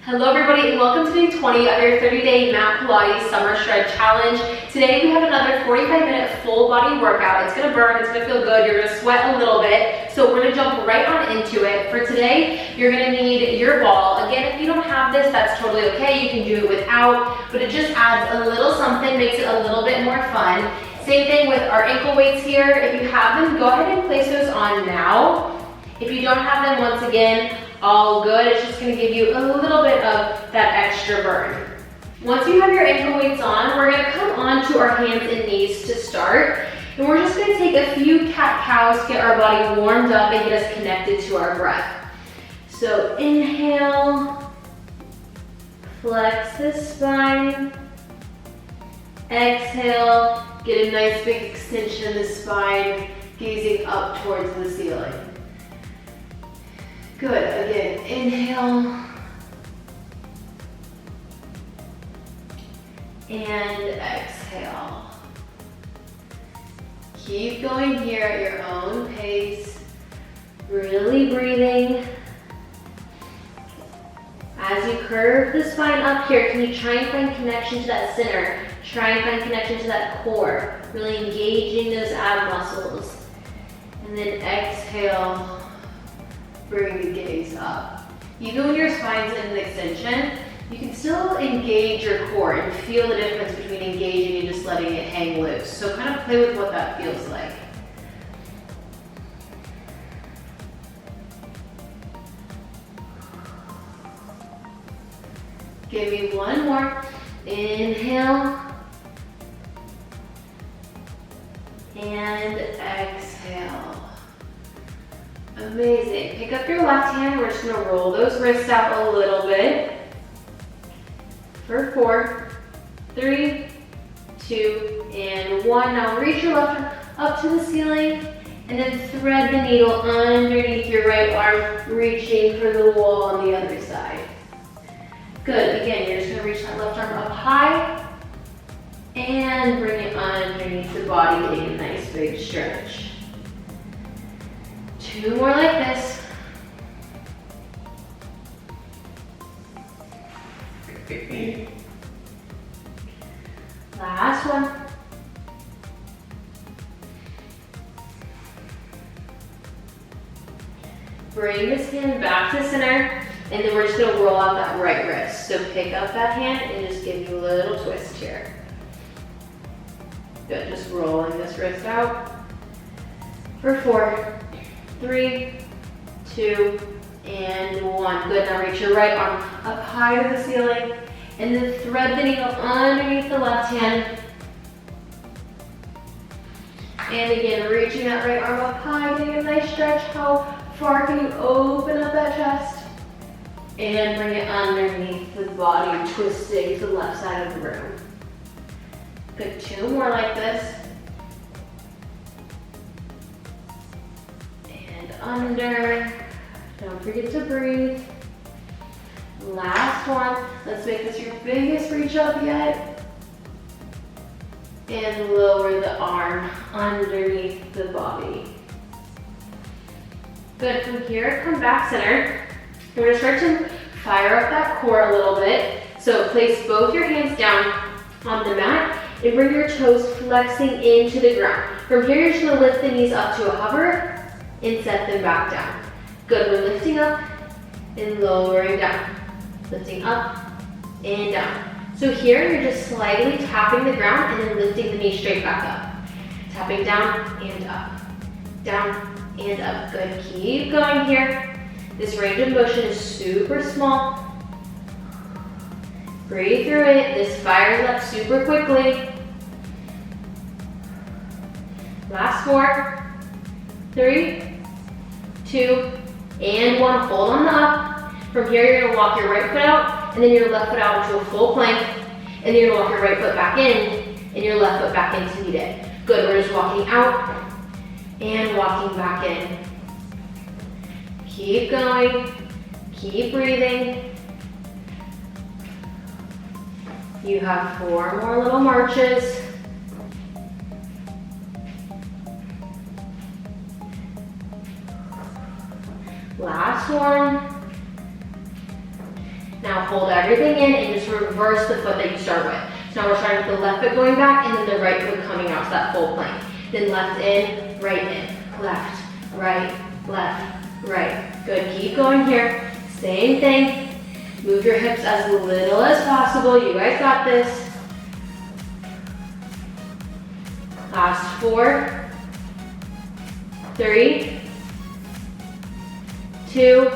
Hello everybody and welcome to day 20 of your 30-day Mat Pilates Summer Shred Challenge. Today we have another 45-minute full body workout. It's gonna burn, it's gonna feel good, you're gonna sweat a little bit. So we're gonna jump right on into it. For today, you're gonna need your ball. Again, if you don't have this, that's totally okay. You can do it without, but it just adds a little something, makes it a little bit more fun. Same thing with our ankle weights here. If you have them, go ahead and place those on now. If you don't have them, once again, all good. It's just gonna give you a little bit of that extra burn. Once you have your ankle weights on, we're gonna come on to our hands and knees to start. And we're just gonna take a few cat-cows, get our body warmed up and get us connected to our breath. So inhale, flex the spine. Exhale, get a nice big extension of the spine, gazing up towards the ceiling. Good, again, inhale. And exhale. Keep going here at your own pace. Really breathing. As you curve the spine up here, can you try and find connection to that center? Try and find connection to that core. Really engaging those ab muscles. And then exhale. Bring the gaze up. Even when your spine's in an extension, you can still engage your core and feel the difference between engaging and just letting it hang loose. So kind of play with what that feels like. Give me one more. Inhale. And exhale. Amazing. Pick up your left hand. We're just going to roll those wrists out a little bit. For 4, 3, 2, and 1. Now reach your left arm up to the ceiling and then thread the needle underneath your right arm, reaching for the wall on the other side. Good. Again, you're just going to reach that left arm up high and bring it underneath the body, getting a nice big stretch. 2 more like this. Last one. Bring this hand back to center, and then we're just going to roll out that right wrist. So pick up that hand and just give you a little twist here. Good, just rolling this wrist out. For 4, 3, 2, and 1. Good, now reach your right arm up high to the ceiling and then thread the needle underneath the left hand. And again, reaching that right arm up high, getting a nice stretch. How far can you open up that chest? And bring it underneath the body, twisting to the left side of the room. Good, 2 more like this. Under. Don't forget to breathe. Last one. Let's make this your biggest reach up yet. And lower the arm underneath the body. Good. From here, come back center. We're going to start to fire up that core a little bit. So place both your hands down on the mat and bring your toes flexing into the ground. From here, you're just going to lift the knees up to a hover and set them back down. Good, we're lifting up and lowering down. Lifting up and down. So here you're just slightly tapping the ground and then lifting the knee straight back up. Tapping down and up. Down and up. Good, keep going here. This range of motion is super small. Breathe through it. This fires up super quickly. Last 4, 3, 2, and 1. Hold on the up. From here, you're gonna walk your right foot out, and then your left foot out into a full plank, and then you're gonna walk your right foot back in, and your left foot back into knee. Good, we're just walking out, and walking back in. Keep going, keep breathing. You have 4 more little marches. Last one. Now hold everything in and just reverse the foot that you start with. So now we're starting with the left foot going back and then the right foot coming out to that full plank. Then left in, left, right, right. Good, keep going here. Same thing. Move your hips as little as possible. You guys got this. Last 4, 3, 2,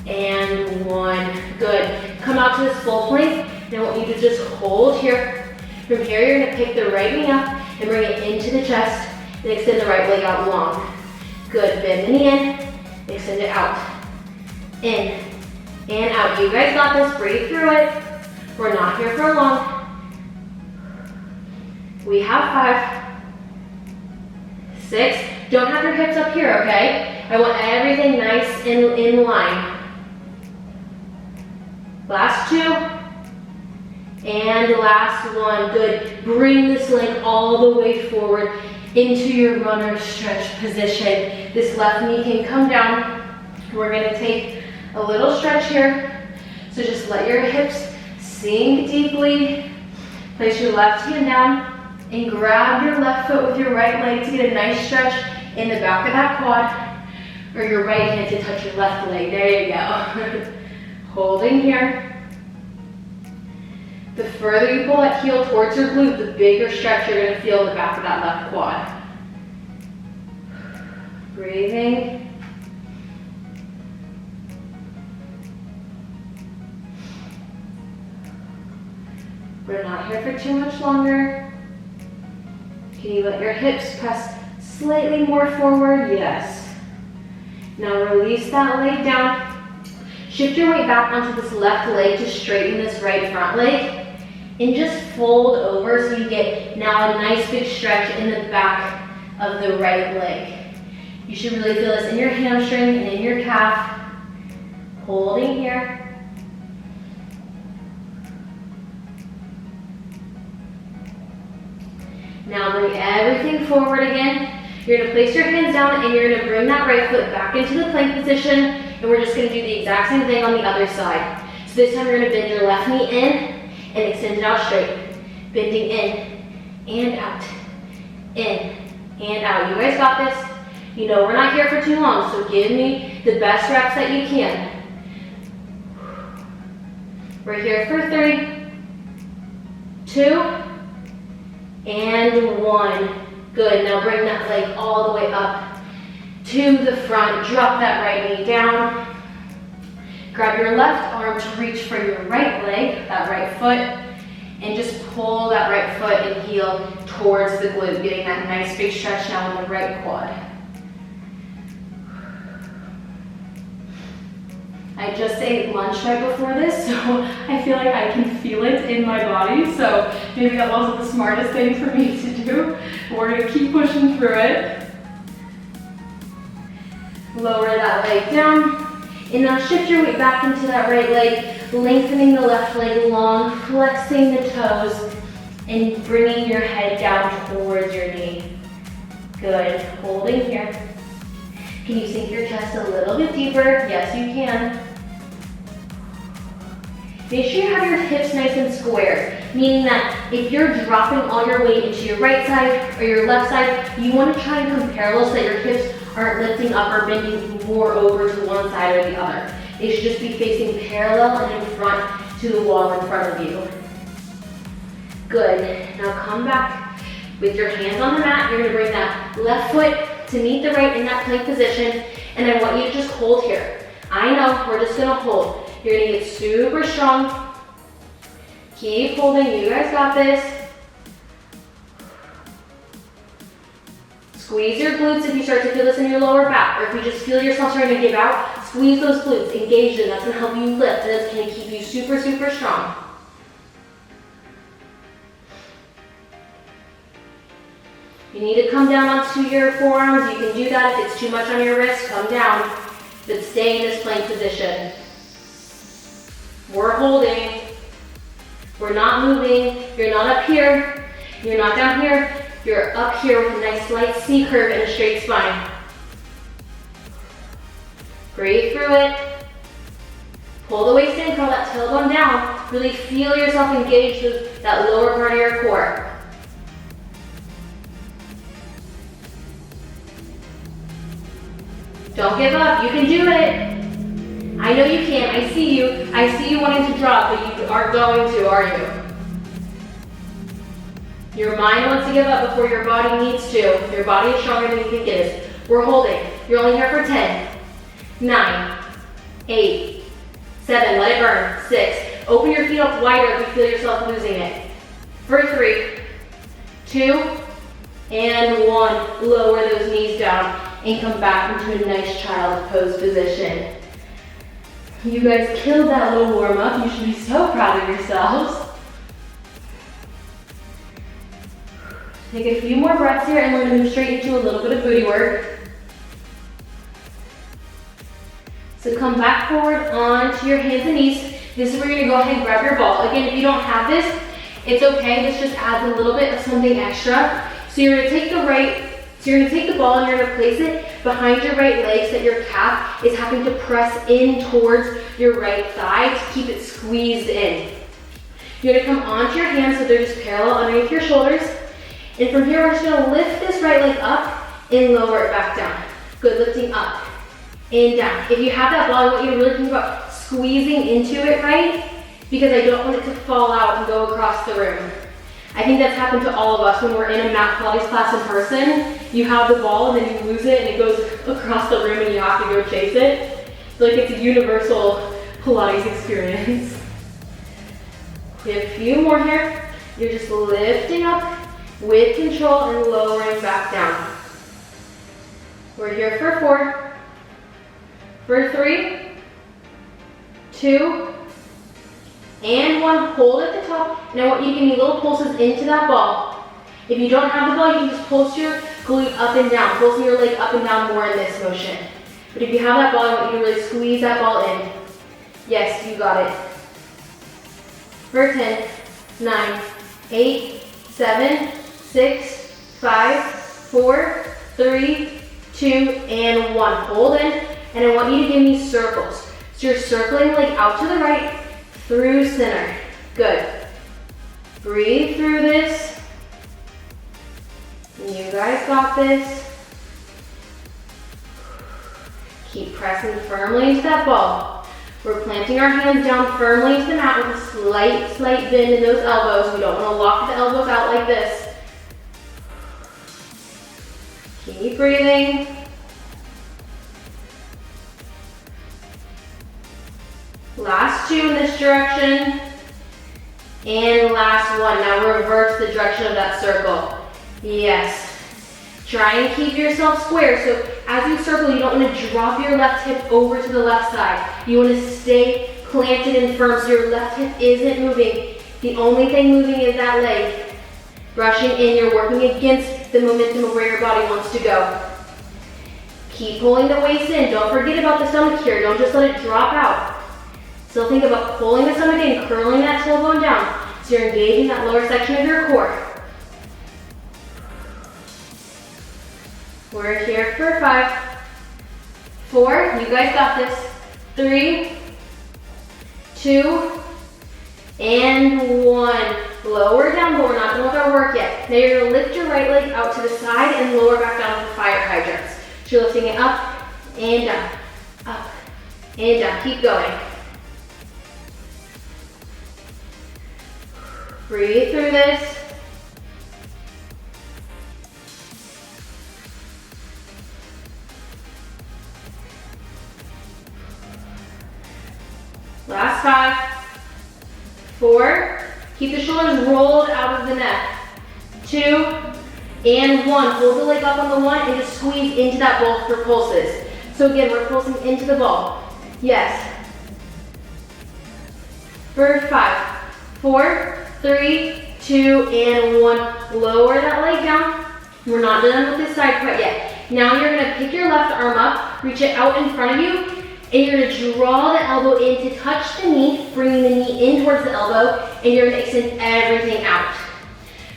and 1. Good. Come out to this full plank. And I want you to just hold here. From here, you're going to pick the right knee up and bring it into the chest and extend the right leg out long. Good. Bend the knee in, extend it out. In and out. You guys got this. Breathe through it. We're not here for long. We have 5, 6. Don't have your hips up here, okay? I want everything nice and in line. Last 2. And last 1. Good. Bring this leg all the way forward into your runner stretch position. This left knee can come down. We're going to take a little stretch here. So just let your hips sink deeply. Place your left hand down and grab your left foot with your right leg to get a nice stretch in the back of that quad, or your right hand to touch your left leg. There you go. Holding here. The further you pull that heel towards your glute, the bigger stretch you're going to feel in the back of that left quad. Breathing. We're not here for too much longer. Can you let your hips press slightly more forward? Yes. Now release that leg down. Shift your weight back onto this left leg to straighten this right front leg. And just fold over so you get now a nice big stretch in the back of the right leg. You should really feel this in your hamstring and in your calf. Holding here. Now bring everything forward again. You're going to place your hands down and you're going to bring that right foot back into the plank position. And we're just going to do the exact same thing on the other side. So this time you're going to bend your left knee in and extend it out straight. Bending in and out. In and out. You guys got this. You know we're not here for too long, so give me the best reps that you can. We're here for 3, 2, and 1. Good. Now bring that leg all the way up to the front. Drop that right knee down. Grab your left arm to reach for your right leg, that right foot, and just pull that right foot and heel towards the glute, getting that nice big stretch now in the right quad. I just ate lunch right before this, so I feel like I can feel it in my body, so maybe that wasn't the smartest thing for me to do. We're going to keep pushing through it. Lower that leg down, and now shift your weight back into that right leg, lengthening the left leg long, flexing the toes, and bringing your head down towards your knee. Good. Holding here. Can you sink your chest a little bit deeper? Yes, you can. Make sure you have your hips nice and square, meaning that if you're dropping all your weight into your right side or your left side, you want to try and come parallel so that your hips aren't lifting up or bending more over to one side or the other. They should just be facing parallel and in front to the wall in front of you. Good. Now come back with your hands on the mat. You're going to bring that left foot to meet the right in that plank position, and I want you to just hold here. I know, we're just going to hold. You're going to get super strong. Keep holding. You guys got this. Squeeze your glutes if you start to feel this in your lower back, or if you just feel yourself starting to give out, squeeze those glutes, engage them. That's going to help you lift, and that's going to keep you super, super strong. You need to come down onto your forearms. You can do that. If it's too much on your wrist, come down. But stay in this plank position. We're holding. We're not moving. You're not up here. You're not down here. You're up here with a nice light C curve and a straight spine. Breathe through it. Pull the waist in, curl that tailbone down. Really feel yourself engage that lower part of your core. Don't give up, you can do it. I know you can, I see you. I see you wanting to drop, but you aren't going to, are you? Your mind wants to give up before your body needs to. Your body is stronger than you think it is. We're holding. You're only here for 10, 9, 8, 7, let it burn, 6. Open your feet up wider if you feel yourself losing it. For 3, 2, and 1. Lower those knees down and come back into a nice child's pose position. You guys killed that little warm up. You should be so proud of yourselves. Take a few more breaths here and we're going to move straight into a little bit of booty work. So come back forward onto your hands and knees. This is where you're going to go ahead and grab your ball. Again, if you don't have this, it's okay. This just adds a little bit of something extra. So you're going to take the ball and you're going to place it behind your right leg so that your calf is having to press in towards your right thigh to keep it squeezed in. You're going to come onto your hands so they're just parallel underneath your shoulders. And from here, we're just going to lift this right leg up and lower it back down. Good, lifting up and down. If you have that ball, I want you to really think about squeezing into it, right? Because I don't want it to fall out and go across the room. I think that's happened to all of us when we're in a mat Pilates class in person. You have the ball and then you lose it and it goes across the room and you have to go chase it. Like it's a universal Pilates experience. We have a few more here. You're just lifting up with control and lowering back down. We're here for 4, for 3, 2, and 1. Hold at the top. And I want you to give me little pulses into that ball. If you don't have the ball, you can just pulse your glute up and down, pulsing your leg up and down more in this motion. But if you have that ball, I want you to really squeeze that ball in. Yes, you got it. For 10, 9, 8, 7, 6, 5, 4, 3, 2, and 1. Hold in, and I want you to give me circles. So you're circling like out to the right, through center. Good. Breathe through this. You guys got this. Keep pressing firmly into that ball. We're planting our hands down firmly into the mat with a slight bend in those elbows. We don't want to lock the elbows out like this. Keep breathing. Last 2 in this direction. And last 1. Now reverse the direction of that circle. Yes. Try and keep yourself square. So as you circle, you don't want to drop your left hip over to the left side. You want to stay planted and firm so your left hip isn't moving. The only thing moving is that leg. Brushing in, you're working against the momentum of where your body wants to go. Keep pulling the waist in. Don't forget about the stomach here. Don't just let it drop out. Still think about pulling the stomach in, curling that tailbone down. So you're engaging that lower section of your core. We're here for 5, 4, you guys got this. 3, 2, and 1. Lower down, but we're not done with our work yet. Now you're gonna lift your right leg out to the side and lower back down with fire hydrants. So you're lifting it up and down, up and down. Keep going. Breathe through this. Last 5, 4, keep the shoulders rolled out of the neck. 2, and 1. Hold the leg up on the 1 and just squeeze into that ball for pulses. So again, we're pulsing into the ball. Yes. For 5, 4, 3, 2, and 1. Lower that leg down. We're not done with this side quite yet. Now you're gonna pick your left arm up, reach it out in front of you, and you're gonna draw the elbow in to touch the knee, bringing the knee in towards the elbow, and you're gonna extend everything out.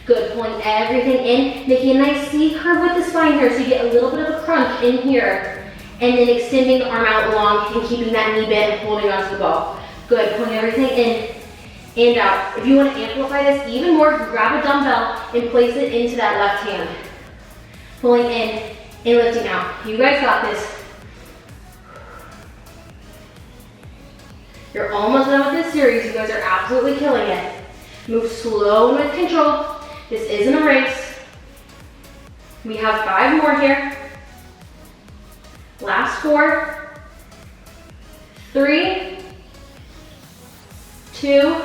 Good, pulling everything in, making a nice C curve with the spine here so you get a little bit of a crunch in here, and then extending the arm out long and keeping that knee bent and holding onto the ball. Good, pulling everything in and out. If you want to amplify this even more, grab a dumbbell and place it into that left hand. Pulling in and lifting out. You guys got this. You're almost done with this series. You guys are absolutely killing it. Move slow and with control. This isn't a race. We have 5 more here. Last 4, 3, 2,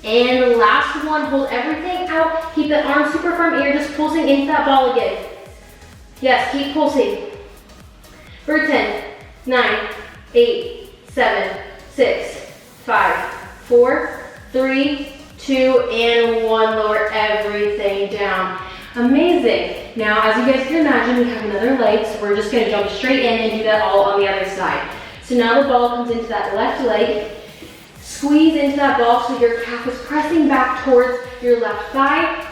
and last 1. Hold everything out. Keep the arm super firm. You're just pulsing into that ball again. Yes, keep pulsing. For 10, 9, 8, 7, 6, 5, 4, 3, 2, and 1. Lower everything down. Amazing. Now, as you guys can imagine, we have another leg, so we're just gonna jump straight in and do that all on the other side. So now the ball comes into that left leg. Squeeze into that ball so your calf is pressing back towards your left thigh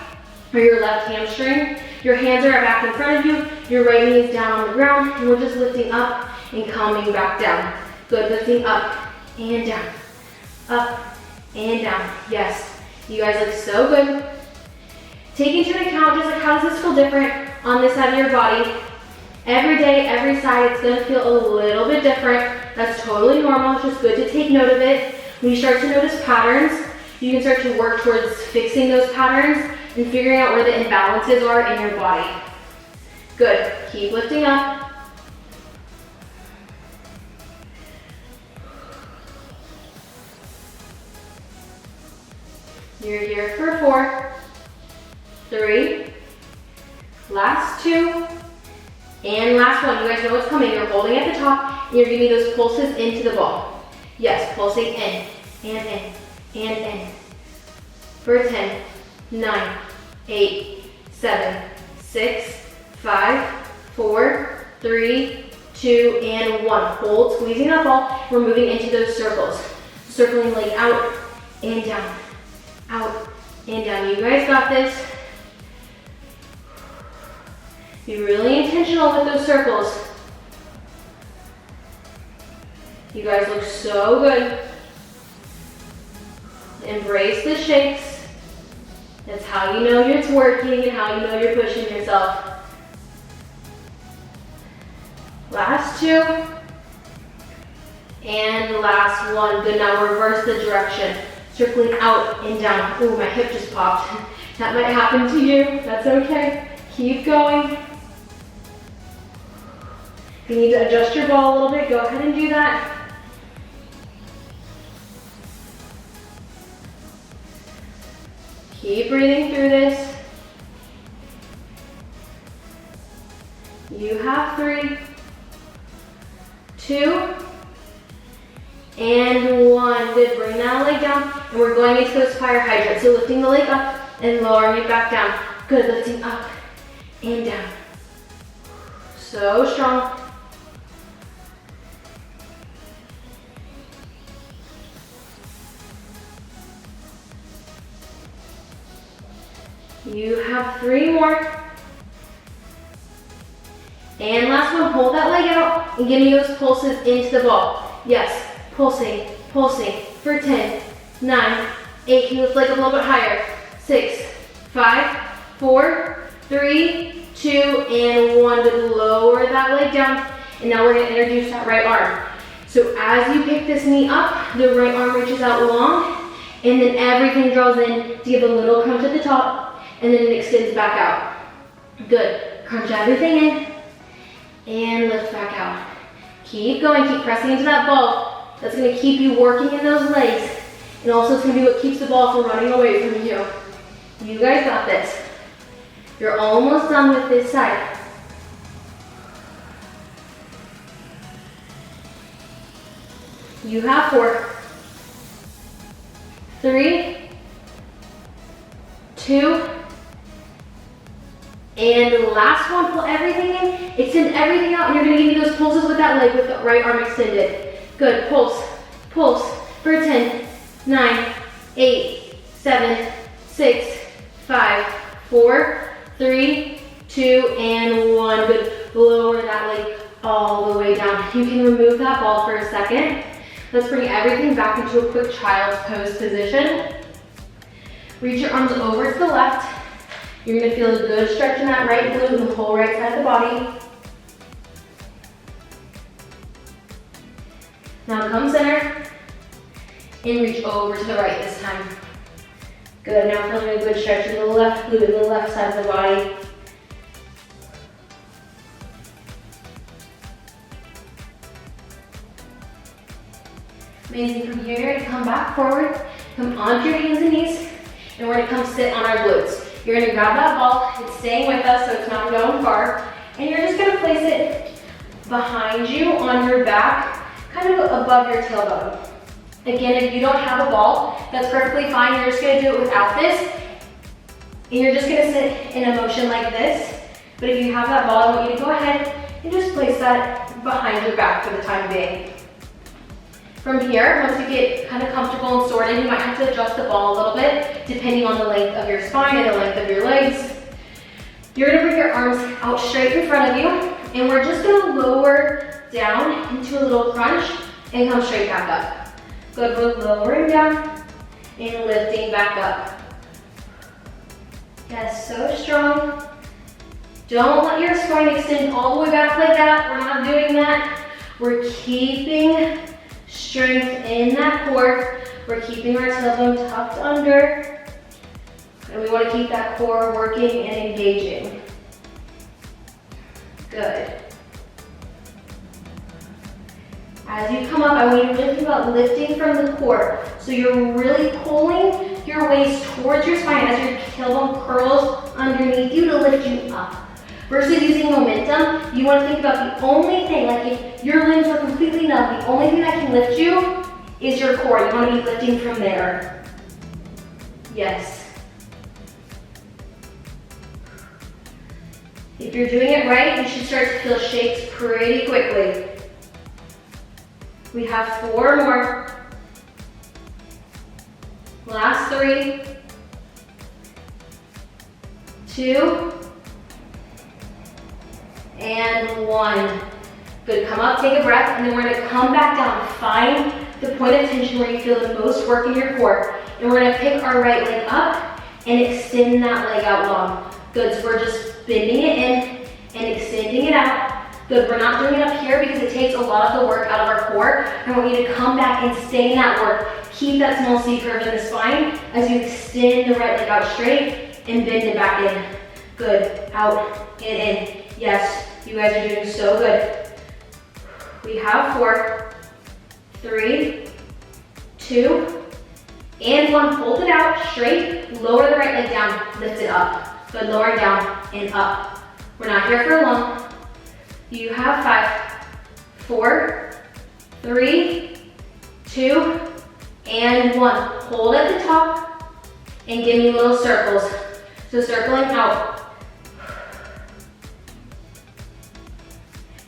or your left hamstring. Your hands are back in front of you. Your right knee is down on the ground, and we're just lifting up and coming back down. Good, lifting up and down, up and down. Yes, you guys look so good. Take into account just like how does this feel different on this side of your body. Every day, every side, it's gonna feel a little bit different. That's totally normal. It's just good to take note of it. When you start to notice patterns, you can start to work towards fixing those patterns and figuring out where the imbalances are in your body. Good, keep lifting up. You're here for 4, 3, last 2, and last 1. You guys know what's coming. You're holding at the top, and you're giving those pulses into the ball. Yes, pulsing in, and in, and in. For 10, 9, 8, 7, 6, 5, 4, 3, 2, and 1. Hold, squeezing that ball. We're moving into those circles. Circling leg out and down, out and down. You guys got this. Be really intentional with those circles. You guys look so good. Embrace the shakes. That's how you know it's working and how you know you're pushing yourself. Last 2. And last 1. Good, now reverse the direction. Circling out and down. Ooh, my hip just popped. That might happen to you. That's okay. Keep going. If you need to adjust your ball a little bit, go ahead and do that. Keep breathing through this. You have 3, 2, and 1. Good, bring that leg down, and we're going into those fire hydrants. So lifting the leg up and lowering it back down. Good, lifting up and down. So strong. You have 3 more. And last 1, hold that leg out and give me those pulses into the ball. Yes, pulsing, pulsing for 10, 9, 8. Can you lift the leg up a little bit higher? 6, 5, 4, 3, 2, and 1. Good, lower that leg down. And now we're gonna introduce that right arm. So as you pick this knee up, the right arm reaches out long, and then everything draws in to give a little crunch at the top, and then it extends back out. Good, crunch everything in, and lift back out. Keep going, keep pressing into that ball. That's gonna keep you working in those legs, and also it's gonna be what keeps the ball from running away from you. You guys got this. You're almost done with this side. You have 4, 3, 2, and last 1, pull everything in, extend everything out, and you're gonna give me those pulses with that leg with the right arm extended. Good, pulse, pulse, for 10, 9, 8, 7, 6, 5, 4, 3, 2, and 1. Good, lower that leg all the way down. You can remove that ball for a second. Let's bring everything back into a quick child's pose position. Reach your arms over to the left. You're gonna feel a good stretch in that right glute and the whole right side of the body. Now come center and reach over to the right this time. Good, now feeling a good stretch in the left glute and the left side of the body. Amazing. From here, you're gonna come back forward, come onto your hands and knees, and we're gonna come sit on our glutes. You're gonna grab that ball, it's staying with us so it's not going far, and you're just gonna place it behind you on your back, kind of above your tailbone. Again, if you don't have a ball, that's perfectly fine. You're just gonna do it without this, and you're just gonna sit in a motion like this. But if you have that ball, I want you to go ahead and just place that behind your back for the time being. From here, once you get kind of comfortable and sorted, you might have to adjust the ball a little bit, depending on the length of your spine and the length of your legs. You're gonna bring your arms out straight in front of you, and we're just gonna lower down into a little crunch and come straight back up. Good, we're lowering down and lifting back up. Yes, so strong. Don't let your spine extend all the way back like that. We're not doing that. We're keeping strength in that core. We're keeping our tailbone tucked under. And we want to keep that core working and engaging. Good. As you come up, I want you to really think about lifting from the core. So you're really pulling your waist towards your spine as your tailbone curls underneath you to lift you up. Versus using momentum, you want to think about the only thing, like if your limbs are completely numb, the only thing that can lift you is your core. You want to be lifting from there. Yes. If you're doing it right, you should start to feel shakes pretty quickly. We have 4 more. Last 3, 2, and 1. Good, come up, take a breath, and then we're gonna come back down. Find the point of tension where you feel the most work in your core. And we're gonna pick our right leg up and extend that leg out long. Good, so we're just bending it in and extending it out. Good, we're not doing it up here because it takes a lot of the work out of our core. I want you to come back and stay in that work. Keep that small C curve in the spine as you extend the right leg out straight and bend it back in. Good, out and in. Yes, you guys are doing so good. We have 4, 3, 2, and 1. Hold it out straight. Lower the right leg down. Lift it up. Good, lower down and up. We're not here for long. You have 5, 4, 3, 2, and 1. Hold at the top and give me little circles. So circling out.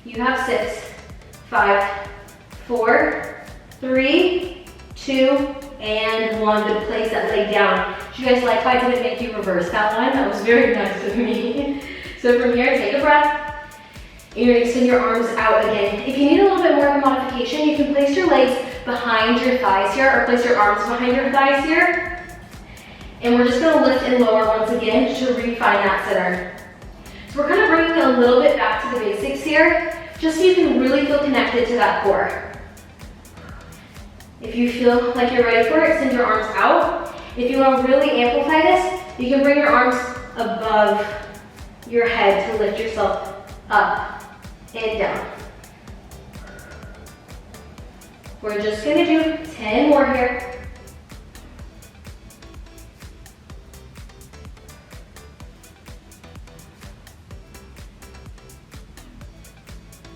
You have 6, 5, 4, 3, 2, and 1. Good, place that leg down. Did you guys like how I didn't make you reverse that line? That was very nice of me. So from here, take a breath. And you're gonna extend your arms out again. If you need a little bit more of a modification, you can place your legs behind your thighs here, or place your arms behind your thighs here. And we're just gonna lift and lower once again to refine that center. So we're kind of bringing it a little bit back to the basics here, just so you can really feel connected to that core. If you feel like you're ready for it, send your arms out. If you want to really amplify this, you can bring your arms above your head to lift yourself up and down. We're just gonna do 10 more here.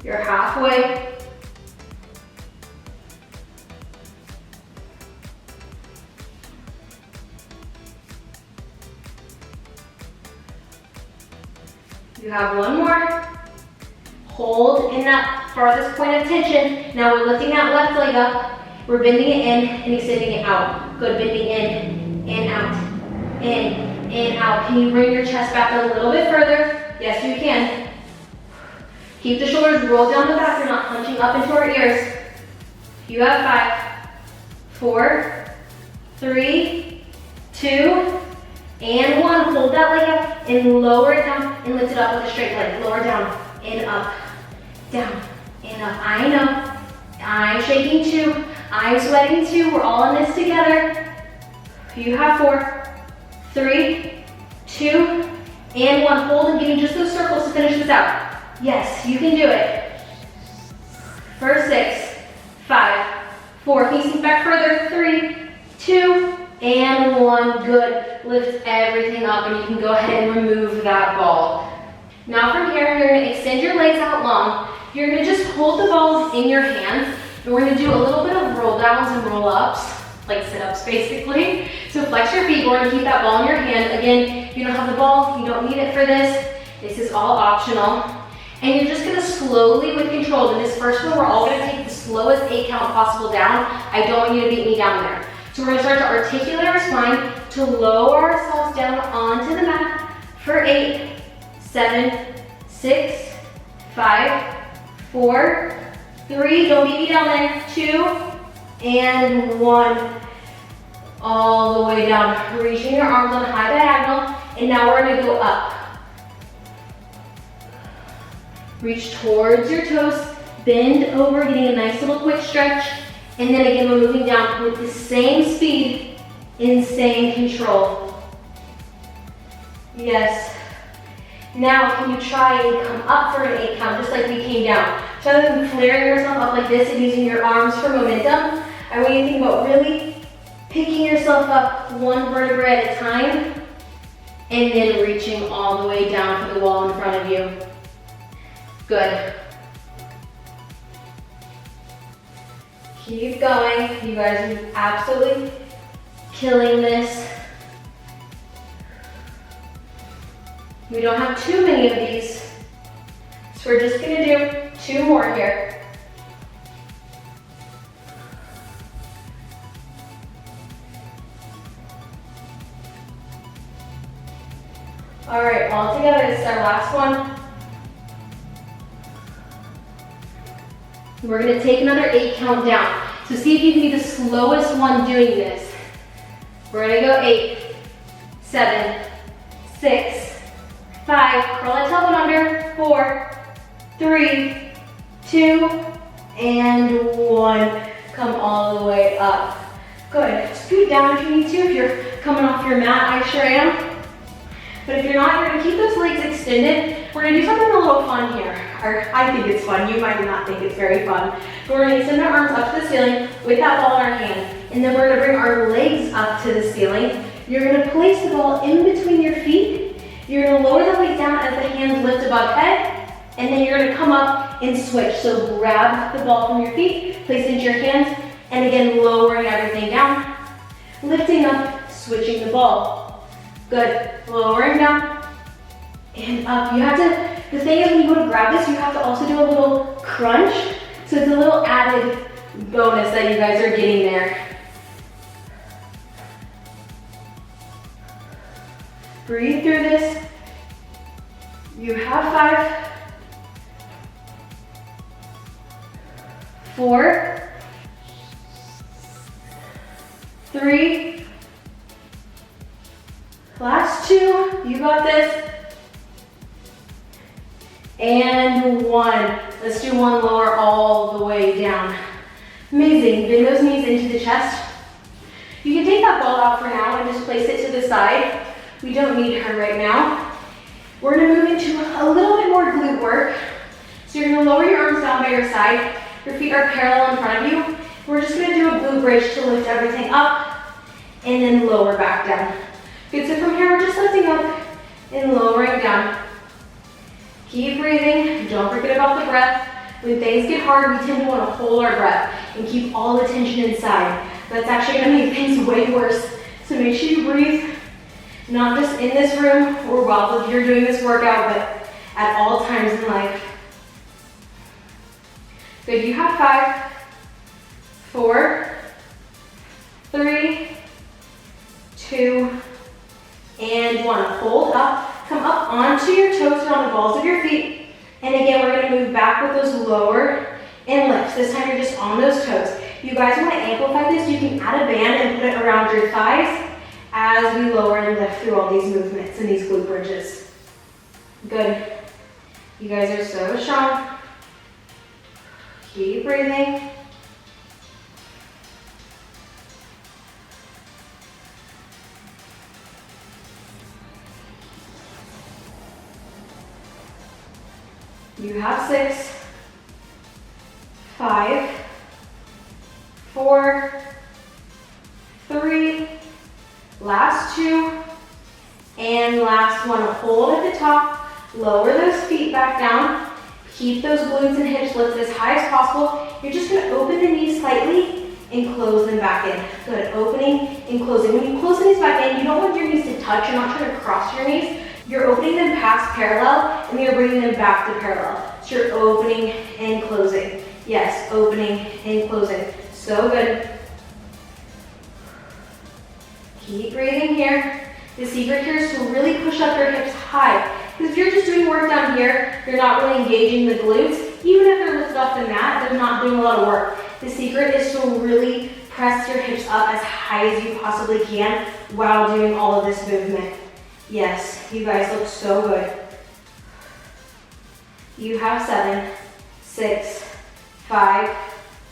You're halfway. You have 1 more. Hold in that farthest point of tension. Now we're lifting that left leg up. We're bending it in and extending it out. Good, bending in and out, in and out. Can you bring your chest back a little bit further? Yes, you can. Keep the shoulders rolled down the back. We're not hunching up into our ears. You have 5, 4, 3, 2, and 1. Hold that leg up and lower it down and lift it up with a straight leg. Lower down and up, down and up. I know, I'm shaking too. I'm sweating too. We're all in this together. You have 4, 3, 2, and 1. Hold and give me just those circles to finish this out. Yes, you can do it. For 6, 5, 4. Can you sink back further? 3, 2, and 1. Good. Lift everything up and you can go ahead and remove that ball. Now from here, you're going to extend your legs out long. You're going to just hold the balls in your hands. And we're going to do a little bit of roll downs and roll ups, like sit-ups basically. So flex your feet. We're going to keep that ball in your hand. Again, if you don't have the ball, you don't need it for this. This is all optional. And you're just going to slowly, with control, in this first one, we're all going to take the slowest 8 count possible down. I don't want you to beat me down there. So we're going to start to articulate our spine to lower ourselves down onto the mat for 8, 7, 6, 5, 4, 3, don't beat me down there, 2, and 1. All the way down, reaching your arms on high diagonal, and now we're going to go up. Reach towards your toes, bend over, getting a nice little quick stretch, and then again we're moving down with the same speed, insane control. Yes. Now can you try and come up for an 8 count, just like we came down. Rather than flaring yourself up like this and using your arms for momentum, I want you to think about really picking yourself up one vertebra at a time, and then reaching all the way down for the wall in front of you. Good. Keep going. You guys are absolutely killing this. We don't have too many of these, so we're just gonna do 2 more here. All right, all together, this is our last one. We're gonna take another 8 count down. So see if you can be the slowest one doing this. We're gonna go 8, 7, 6, 5, curl that tailbone under, 4, 3, 2, and 1. Come all the way up. Good. Scoot down if you need to. If you're coming off your mat, I sure am. But if you're not, you're gonna keep those legs extended. We're gonna do something a little fun here. Or I think it's fun. You might not think it's very fun. But we're gonna extend our arms up to the ceiling with that ball in our hand. And then we're gonna bring our legs up to the ceiling. You're gonna place the ball in between your feet. You're gonna lower the leg down as the hands lift above head. And then you're gonna come up and switch. So grab the ball from your feet, place it into your hands, and again, lowering everything down. Lifting up, switching the ball. Good. Lowering down and up. You have to, the thing is when you go to grab this, you have to also do a little crunch. So it's a little added bonus that you guys are getting there. Breathe through this. You have 5, 4, 3, last 2, you got this. And 1. Let's do 1 lower all the way down. Amazing. Bend those knees into the chest. You can take that ball out for now and just place it to the side. We don't need her right now. We're gonna move into a little bit more glute work. So you're gonna lower your arms down by your side. Your feet are parallel in front of you. We're just gonna do a glute bridge to lift everything up and then lower back down. Good, so from here, we're just lifting up and lowering down. Keep breathing, don't forget about the breath. When things get hard, we tend to want to hold our breath and keep all the tension inside. That's actually gonna make things way worse. So make sure you breathe, not just in this room or while you're doing this workout, but at all times in life. Good, you have 5, 4, 3, 2, and 1. Hold up, come up onto your toes or on the balls of your feet. And again, we're gonna move back with those lower and lifts. This time you're just on those toes. You guys want to amplify this, you can add a band and put it around your thighs as we lower and lift through all these movements and these glute bridges. Good. You guys are so strong. Keep breathing. You have 6, 5, 4, 3, last 2, and last one. Hold at the top, lower those feet back down, keep those glutes and hips lifted as high as possible. You're just gonna open the knees slightly and close them back in. Good, opening and closing. When you close the knees back in, you don't want your knees to touch. You're not trying to cross your knees. You're opening them past parallel, and you're bringing them back to parallel. So you're opening and closing. Yes, opening and closing. So good. Keep breathing here. The secret here is to really push up your hips high. Because if you're just doing work down here, you're not really engaging the glutes. Even if they're lifted off the mat, they're not doing a lot of work. The secret is to really press your hips up as high as you possibly can while doing all of this movement. Yes, you guys look so good. You have 7, 6, 5,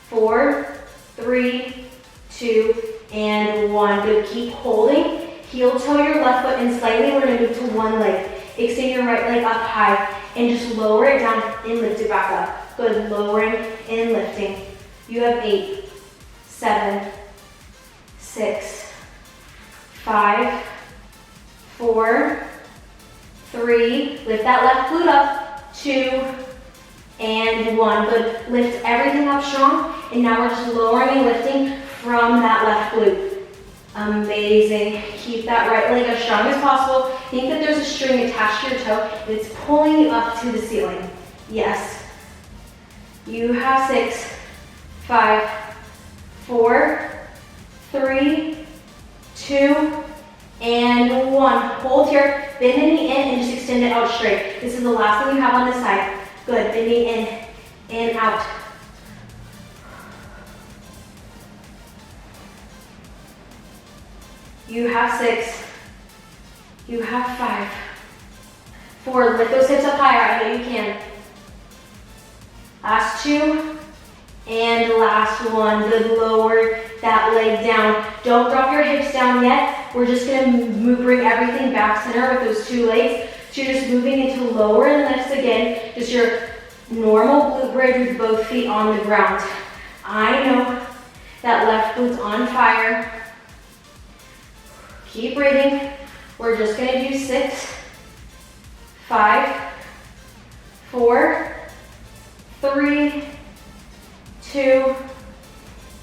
4, 3, 2, and 1. Good, keep holding. Heel toe your left foot in slightly. We're gonna move to one leg. Extend your right leg up high and just lower it down and lift it back up. Good, lowering and lifting. You have 8, 7, 6, 5, 4, 3, lift that left glute up, 2, and 1. Good, lift everything up strong, and now we're just lowering and lifting from that left glute. Amazing. Keep that right leg as strong as possible. Think that there's a string attached to your toe, and it's pulling you up to the ceiling. Yes. You have 6, 5, 4, 3, 2, and 1. Hold here, bend the knee in and just extend it out straight. This is the last thing you have on this side. Good, bending in and out. You have 6, you have 5, 4, lift those hips up higher, I know you can. Last 2, and last 1, good, lower that leg down. Don't drop your hips down yet. We're just gonna bring everything back center with those 2 legs. So you're just moving into lower and lifts again, just your normal glute bridge with both feet on the ground. I know that left glute's on fire. Keep breathing. We're just gonna do 6, 5, 4, 3, 2,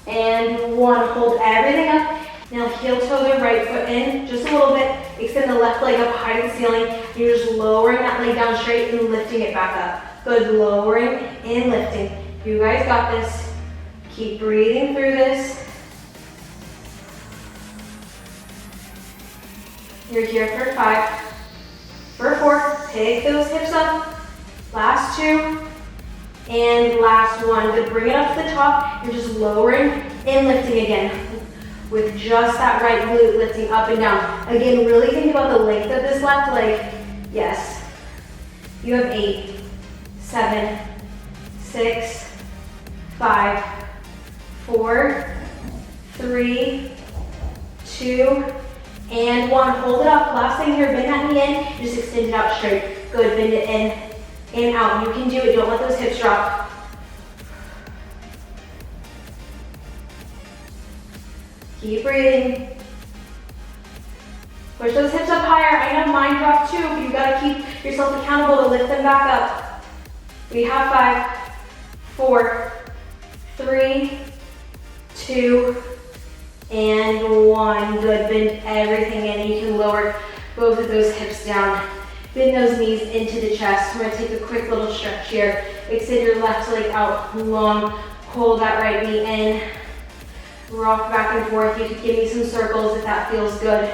and 1. Hold everything up. Now heel toe the right foot in just a little bit. Extend the left leg up high to the ceiling. You're just lowering that leg down straight and lifting it back up. Good, lowering and lifting. You guys got this. Keep breathing through this. You're here for 5, for 4. Pick those hips up. Last 2, and last 1. Good, bring it up to the top. You're just lowering and lifting again with just that right glute lifting up and down. Again, really think about the length of this left leg. Yes. You have 8, 7, 6, 5, 4, 3, 2, and 1. Hold it up. Last thing here, bend that knee in. Just extend it out straight. Good, bend it in and out. You can do it. Don't let those hips drop. Keep breathing. Push those hips up higher. I know mine dropped too, but you gotta keep yourself accountable to lift them back up. We have 5, 4, 3, 2, and 1. Good, bend everything in. You can lower both of those hips down. Bend those knees into the chest. We're gonna take a quick little stretch here. Extend your left leg out long. Hold that right knee in. Rock back and forth. You can give me some circles if that feels good.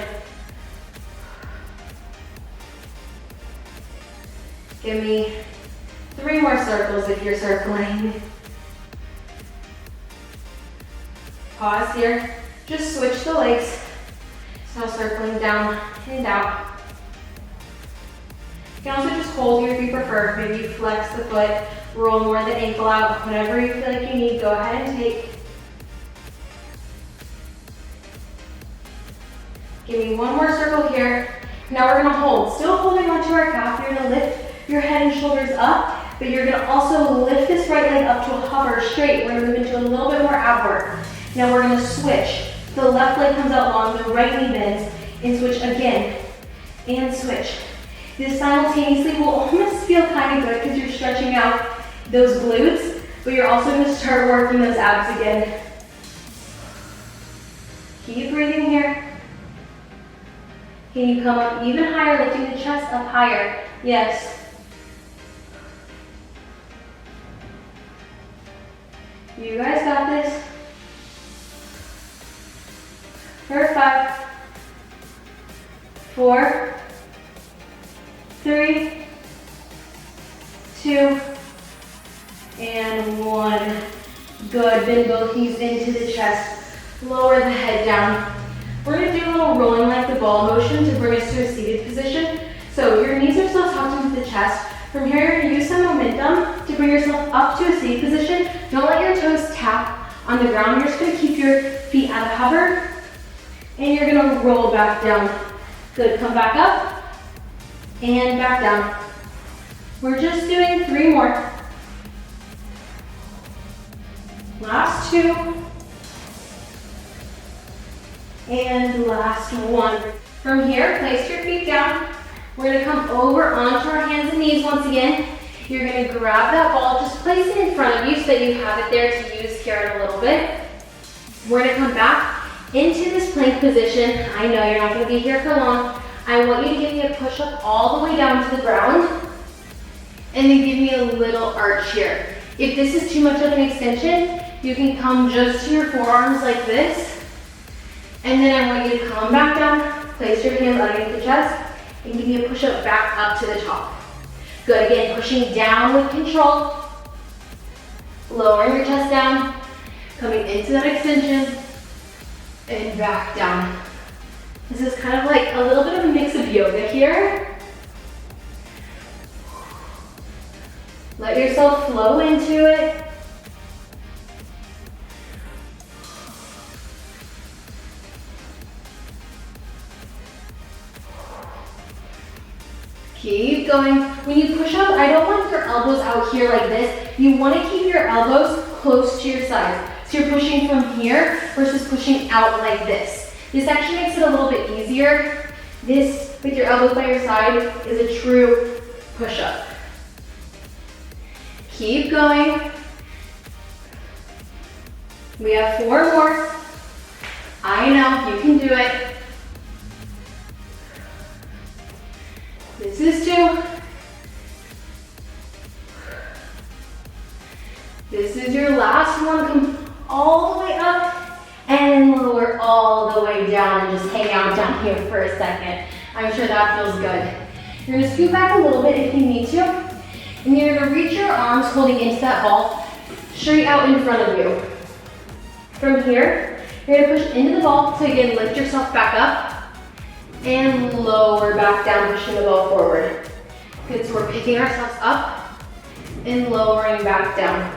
Give me 3 more circles if you're circling. Pause here. Just switch the legs. So circling down and out. You can also just hold here if you prefer. Maybe you flex the foot, roll more of the ankle out. Whatever you feel like you need, go ahead and take. Give me one more circle here. Now we're gonna hold. Still holding onto our calf. You're gonna lift your head and shoulders up, but you're gonna also lift this right leg up to a hover straight. We're gonna move into a little bit more ab work. Now we're gonna switch. The left leg comes out long, the right knee bends, and switch again, and switch. This simultaneously will almost feel kind of good because you're stretching out those glutes, but you're also gonna start working those abs again. Keep breathing here. Can you come up even higher, lifting the chest up higher? Yes. You guys got this. For 5, 4, 3, 2, and 1. Good. Bend both knees into the chest. Lower the head down. We're going to do a little rolling like the ball motion to bring us to a seated position. So your knees are still tucked into the chest. From here, you're going to use some momentum to bring yourself up to a seated position. Don't let your toes tap on the ground. You're just going to keep your feet at a hover. And you're going to roll back down. Good. Come back up and back down. We're just doing 3 more. Last 2. And last 1. From here, place your feet down. We're going to come over onto our hands and knees once again. You're going to grab that ball, just place it in front of you so that you have it there to use here in a little bit. We're going to come back into this plank position. I know you're not going to be here for long. I want you to give me a push-up all the way down to the ground, and then give me a little arch here. If this is too much of an extension, you can come just to your forearms like this, and then I want you to come back down, place your hands underneath the chest, and give me a push-up back up to the top. Good. Again, pushing down with control, lowering your chest down, coming into that extension, and back down. This is kind of like a little bit of a mix of yoga here. Let yourself flow into it. Keep going. When you push up, I don't want your elbows out here like this. You want to keep your elbows close to your sides. So you're pushing from here versus pushing out like this. This actually makes it a little bit easier. This, with your elbows by your side, is a true push-up. Keep going. We have 4 more. I know, you can do it. This is 2. This is your last one. Come all the way up and lower all the way down and just hang out down here for a second. I'm sure that feels good. You're gonna scoot back a little bit if you need to. And you're gonna reach your arms holding into that ball straight out in front of you. From here, you're gonna push into the ball to again lift yourself back up and lower back down, pushing the ball forward. Good, so we're picking ourselves up and lowering back down.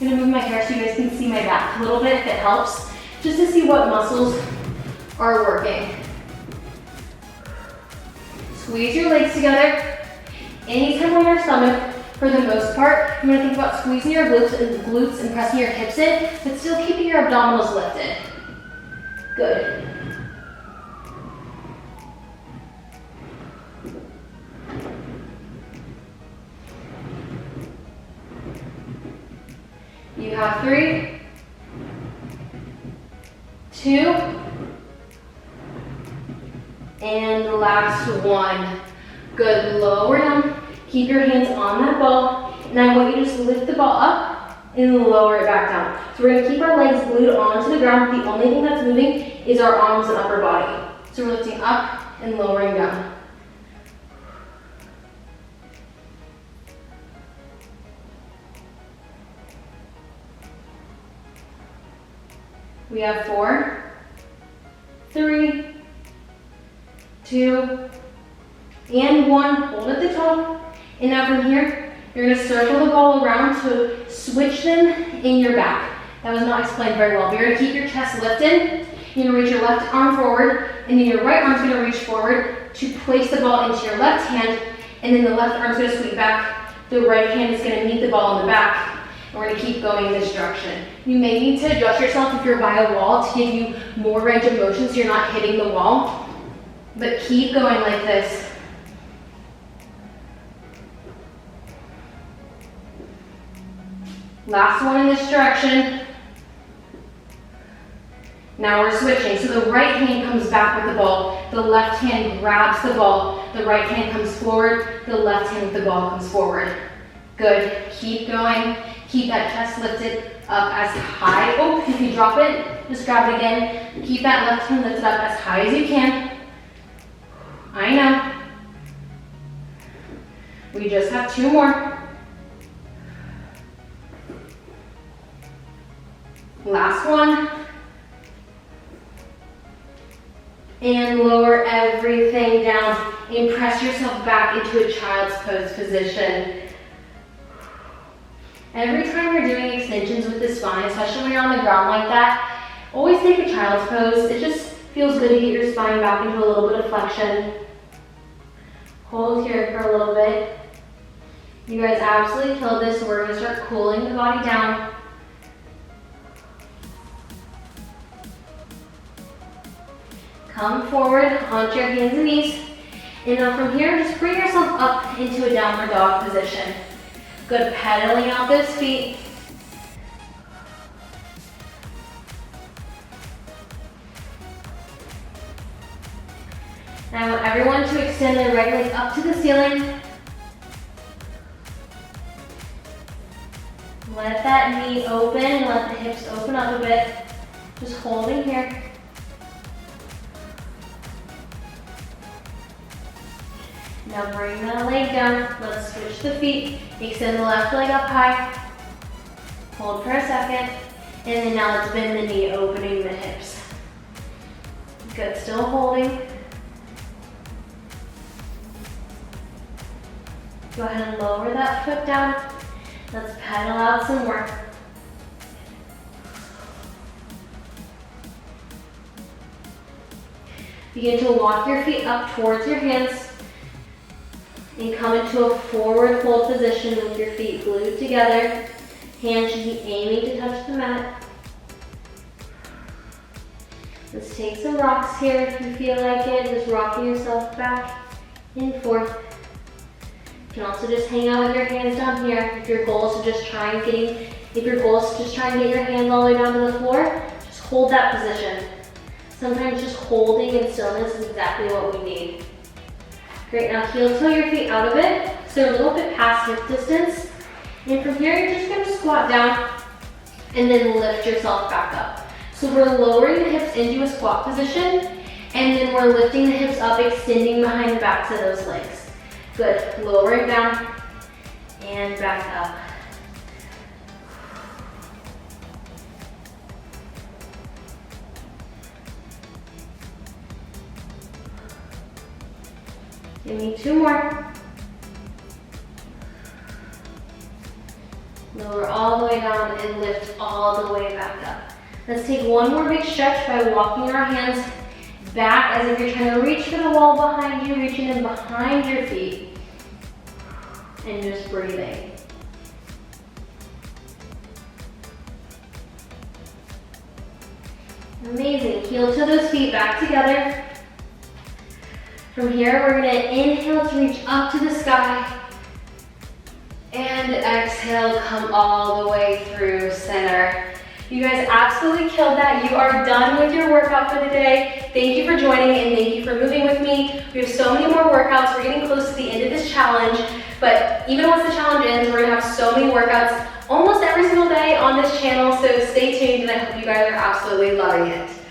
I'm gonna move my hair so you guys can see my back a little bit if it helps, just to see what muscles are working. Squeeze your legs together. Anytime on your stomach, for the most part, you're gonna think about squeezing your glutes and pressing your hips in, but still keeping your abdominals lifted. Good. You have 3, 2, and the last 1. Good, lower down. Keep your hands on that ball, and I want you to just lift the ball up and lower it back down. So we're gonna keep our legs glued onto the ground. The only thing that's moving is our arms and upper body. So we're lifting up and lowering down. We have 4, 3, 2, and 1. Hold at the top. And now from here, you're gonna circle the ball around to switch them in your back. That was not explained very well. But you're gonna keep your chest lifted. You're gonna reach your left arm forward, and then your right arm's gonna reach forward to place the ball into your left hand, and then the left arm's gonna sweep back. The right hand is gonna meet the ball in the back. And we're gonna keep going in this direction. You may need to adjust yourself if you're by a wall to give you more range of motion so you're not hitting the wall. But keep going like this. Last one in this direction. Now we're switching. So the right hand comes back with the ball. The left hand grabs the ball. The right hand comes forward. The left hand with the ball comes forward. Good. Keep going. Keep that chest lifted up as high. Oh, if you drop it, just grab it again. Keep that left hand lifted up as high as you can. I know. We just have 2 more. Last one. And lower everything down and press yourself back into a child's pose position. Every time you're doing extensions with the spine, especially when you're on the ground like that, always take a child's pose. It just feels good to get your spine back into a little bit of flexion. Hold here for a little bit. You guys absolutely killed this, so we're gonna start cooling the body down. Come forward onto your hands and knees. And now from here, just bring yourself up into a downward dog position. Good, pedaling out those feet. Now I want everyone to extend their right leg up to the ceiling. Let that knee open, let the hips open up a bit. Just holding here. Now bring that leg down. Let's switch the feet. Extend the left leg up high. Hold for a second. And then now let's bend the knee, opening the hips. Good, still holding. Go ahead and lower that foot down. Let's pedal out some more. Begin to walk your feet up towards your hands. And come into a forward fold position with your feet glued together. Hands should be aiming to touch the mat. Let's take some rocks here if you feel like it. Just rocking yourself back and forth. You can also just hang out with your hands down here. If your goal is to just try and get your hands all the way down to the floor, just hold that position. Sometimes just holding in stillness is exactly what we need. Great, now heel toe your feet out of it, so a little bit past hip distance. And from here, you're just gonna squat down and then lift yourself back up. So we're lowering the hips into a squat position, and then we're lifting the hips up, extending behind the backs of those legs. Good, lower it down and back up. Give me 2 more. Lower all the way down and lift all the way back up. Let's take one more big stretch by walking our hands back as if you're trying to reach for the wall behind you, reaching in behind your feet. And just breathing. Amazing. Heel to those feet back together. From here, we're going to inhale to reach up to the sky. And exhale, come all the way through center. You guys absolutely killed that. You are done with your workout for the day. Thank you for joining and thank you for moving with me. We have so many more workouts. We're getting close to the end of this challenge. But even once the challenge ends, we're going to have so many workouts almost every single day on this channel. So stay tuned and I hope you guys are absolutely loving it.